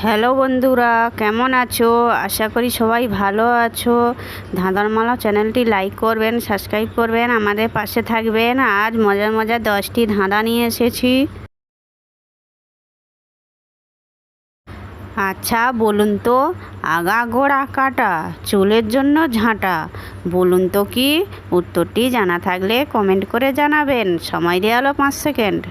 Hello বন্ধুরা, কেমন আছো? আশা করি সবাই ভালো আছো। ধাঁধারমালা চ্যানেলটি লাইক করবেন, সাবস্ক্রাইব করবেন, আমাদের পাশে থাকবেন। আজ মজার মজার 10টি ধাঁধা নিয়ে এসেছি। আচ্ছা বলুন তো, আগাগোড়া কাটা, চুলের জন্য ঝাঁটা, বলুন তো কি? উত্তরটি জানা থাকলে কমেন্ট করে জানাবেন। সময় দেওয়া হলো 5 সেকেন্ড।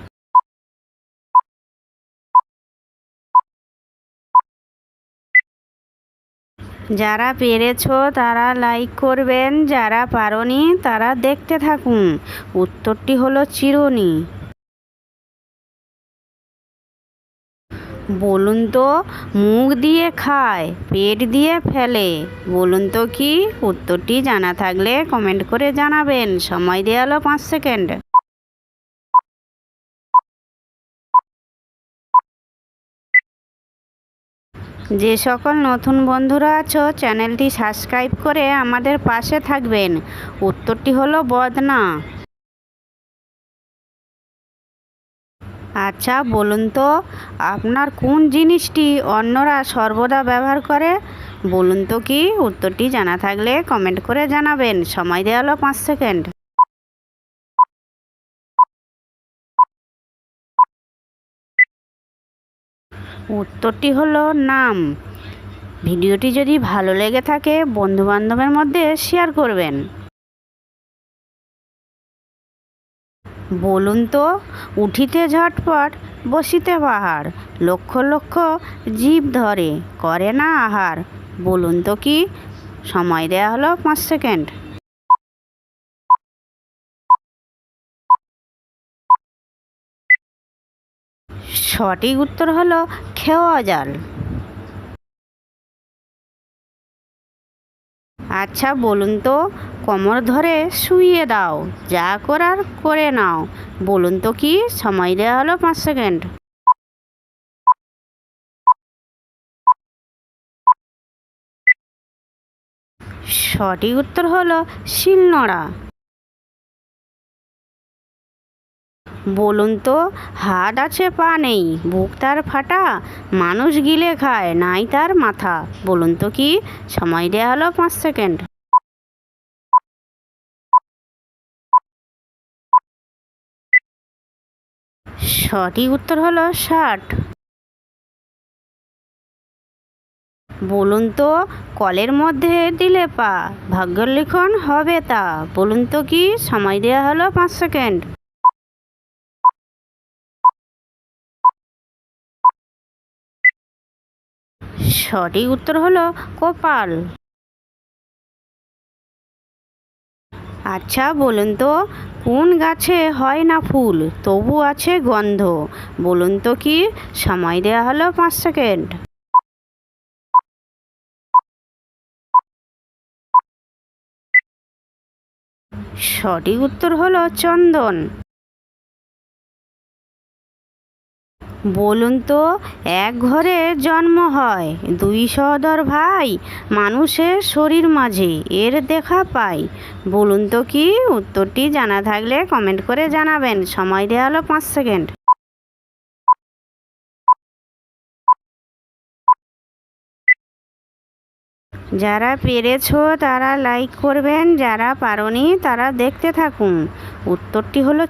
যারা পেরেছো তারা লাইক করবেন, যারা পারোনি তারা দেখতে থাকুন। উত্তরটি হলো চিরুনি। বলুন তো, মুখ দিয়ে খায়, পেট দিয়ে ফেলে, বলুন তো কি? উত্তরটি জানা থাকলে কমেন্ট করে জানাবেন। সময় দেওয়া হলো 5 সেকেন্ড। যে সকল নতুন বন্ধুরা আছো, চ্যানেলটি সাবস্ক্রাইব করে আমাদের পাশে থাকবেন। উত্তরটি হলো বদনা। আচ্ছা বলুন তো, আপনার কোন জিনিসটি অন্যরা সর্বদা ব্যবহার করে, বলুন তো কি? উত্তরটি জানা থাকলে কমেন্ট করে জানাবেন। সময় দেওয়া হলো 5 সেকেন্ড। উত্তরটি হলো নাম। ভিডিওটি যদি ভালো লেগে থাকে বন্ধুবান্ধবের মধ্যে শেয়ার করবেন। বলুন তো, উঠিতে ঝটপট, বসিতে পাহাড়, লক্ষ লক্ষ জীব ধরে, করে না আহার, বলুন তো কি? সময় দেওয়া হলো 5 সেকেন্ড। সঠিক উত্তর হলো খেওয়া জাল। আচ্ছা বলুন তো, কোমর ধরে শুইয়ে দাও, যা করার করে নাও, বলুন তো কি? সময় দেওয়া হলো 5 সেকেন্ড। সঠিক উত্তর হলো শিলনোড়া। বলুন তো, হাত আছে পা নেই, বুক তার ফাটা, মানুষ গিলে খায় নাই তার মাথা, বলুন তো কি? সময় দেওয়া হলো 5 সেকেন্ড। সঠিক উত্তর হলো ষাট। বলুন তো, কলের মধ্যে দিলে পা, ভাগ্য লিখন হবে তা, বলুন তো কি? সময় দেওয়া হলো 5 সেকেন্ড। সঠিক উত্তর হলো কপাল। আচ্ছা বলুন তো, কোন গাছে হয় না ফুল তবু আছে গন্ধ, বলুন তো কি? সময় দেওয়া হলো 5 সেকেন্ড। সঠিক উত্তর হলো চন্দন। বলুন তো, এক ঘরে জন্ম হয়, দুই সহোদর ভাই, মানুষের শরীর মাঝে এর দেখা পাই, বলুন তো কি? উত্তরটি জানা থাকলে কমেন্ট করে জানাবেন। সময় দেওয়া হলো 5 সেকেন্ড। যারা পেরেছো তারা লাইক করবেন, যারা পারোনি তারা দেখতে থাকুন। উত্তরটি হলো